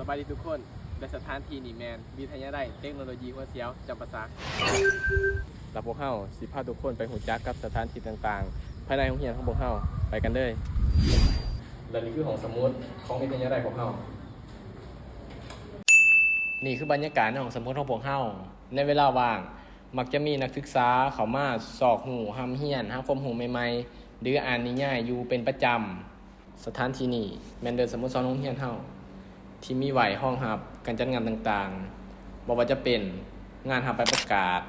บายดีทุกคนและสถานที่นี่แมนวิทยาได้เทคโนโลยีหัวเสียวจำปาสักแล้วพวกเฮาสิพาทุกคนไปหูจักกับสถานที่ต่างๆภายในโรงเรียนของพวกเฮาไปกันเลยและนี่คือของสมุดของวิทยาได้ของเฮานี่คือบรรยากาศในของสมุดของพวกเฮาในเวลาว่างมักจะมีนักศึกษาเข้ามาสอกหูหำเฮียนหาความรู้ใหม่ๆหรืออ่านนิยายอยู่เป็นประจำสถานที่นี้แม่นเดินสมุดสอนโรงเรียนเฮาที่มีไหวห้องหับการจัดงานต่างๆบอกว่าจะเป็นงานหับใบประกาศ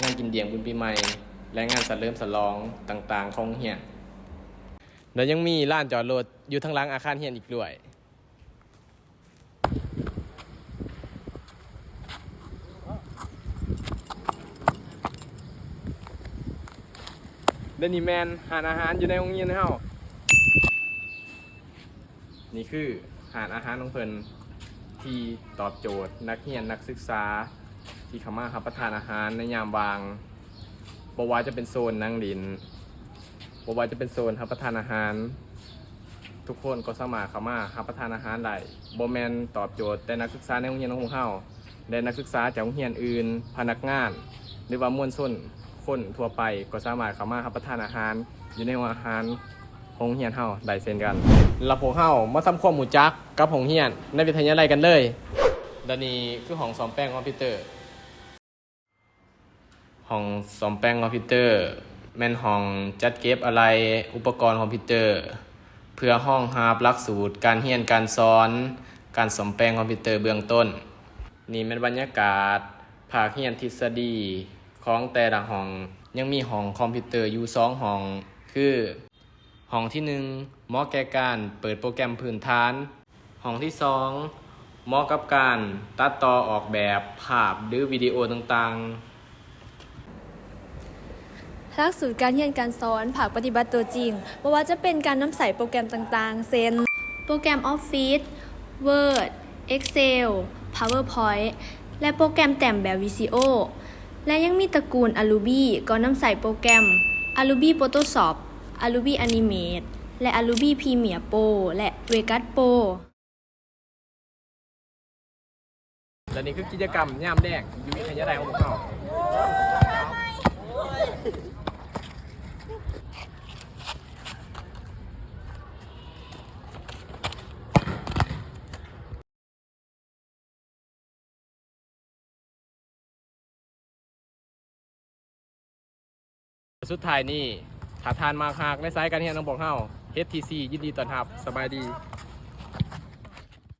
งานกินเดี่ยงบุญปีใหม่และงานสรรเริ่มฉลองต่างๆของเฮียนแล้วยังมีลานจอดรถอยู่ทั้งหลังอาคารเฮียนอีกด้วยเดนี่แมนหารอาหารอยู่ในโรงเรียนเฮานี่คือหารอาหารของเพิ่นที่ตอบโจทย์นักเรียนนักศึกษาที่เข้ามารับประทานอาหารในยามว่างบ่ว่าจะเป็นโซนนั่งดินบ่ว่าจะเป็นโซนรับประทานอาหารทุกคนก็สามารถเข้ามารับประทานอาหารได้บ่แม่นตอบโจทย์แต่นักศึกษาในโรงเรียนของเฮาและนักศึกษาจากโรงเรียนอื่นพนักงานหรือว่ามวลชนคนทั่วไปก็สามารถเข้ามารับประทานอาหารอยู่ในห้องอาหารโรงเรียนเฮาได้เช่นกันแล้วพวกเฮามาทำความรู้จักกับโรงเรียนในวิทยาลัยกันเลยด้านนี้คือห้องซ้อมแป้งคอมพิวเตอร์ห้องซ้อมแป้งคอมพิวเตอร์แม่นห้องจัดเก็บอะไรอุปกรณ์คอมพิวเตอร์เพื่อห้องรับหลักสูตรการเรียนการสอนการซ้อมแป้งคอมพิวเตอร์เบื้องต้นนี่เป็นบรรยากาศภาคเรียนทฤษฎีของแต่ละห้องยังมีห้องคอมพิวเตอร์อยู่2ห้องคือห้องที่1เหมาะแก่การเปิดโปรแกรมพื้นฐานห้องที่2เหมาะกับการตัดต่อออกแบบภาพหรือวิดีโอต่างๆหลักสูตรการเรียนการสอนภาคปฏิบัติตัวจริงบ่ว่าจะเป็นการนำใส่โปรแกรมต่างๆเช่นโปรแกรม Office Word Excel PowerPoint และโปรแกรมแต่งแบบ VCO และยังมีตระกูล Adobe ก็นำใส่โปรแกรม Adobe Photoshop Adobe Animate และ Adobe Premiere Pro และ Vegas Pro และนี่คือกิจกรรมยามแดงอยู่วิทยาลัยของพวกเราสุดท้ายนี่ถ้าทานมากหากในสายการเรียนของพวกเรา HTC ยินดีต้อนรับสบายดี